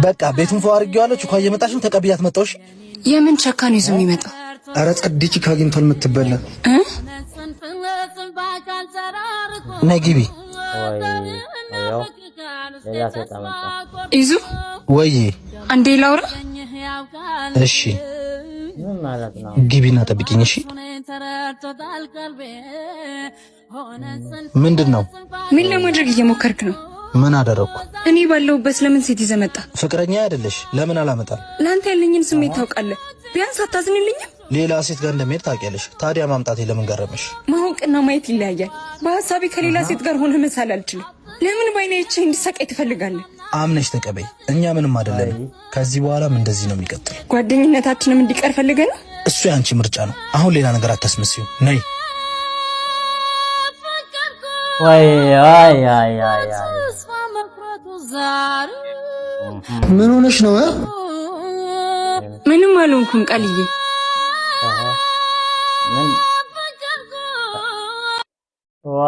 በቃ ቤቱን ፈዋርጌዋለሁ። ቹካ እየመጣሽ ነው። ተቀብያት መጣሽ። የምን ቸካን ይዞ የሚመጣው? ኧረ ጸድ ቹካ አግኝቷል የምትበላ ነይ ግቢ። ይዙ ወይ አንዴ ላውራ። እሺ ግቢና ጠብቂኝ። እሺ ምንድነው? ምን ለማድረግ እየሞከርክ ነው? ምን አደረኩ? እኔ ባለውበት ለምን ሴት ይዘህ መጣ? ፍቅረኛ አይደለሽ? ለምን አላመጣም? ላንተ ያለኝን ስሜት ታውቃለህ። ቢያንስ አታዝንልኝም? ሌላ ሴት ጋር እንደምሄድ ታውቂያለሽ። ታዲያ ማምጣቴ ለምን ገረመሽ? ማወቅና ማየት ይለያያል። በሐሳቤ ከሌላ ሴት ጋር ሆነ መሳል አልችልም። ለምን ባይናይቼ እንድሰቃይ ትፈልጋለህ? አምነሽ ተቀበይ። እኛ ምንም አይደለም። ከዚህ በኋላም እንደዚህ ነው የሚቀጥል። ጓደኝነታችንም እንዲቀር ፈልገህ ነው? እሱ ያንቺ ምርጫ ነው። አሁን ሌላ ነገር አታስመስዩ። ነይ። ወይ አይ አይ አይ ምን ሆነሽ ነው? ምንም አልሆንኩም ቃልዬ። ምን ዋ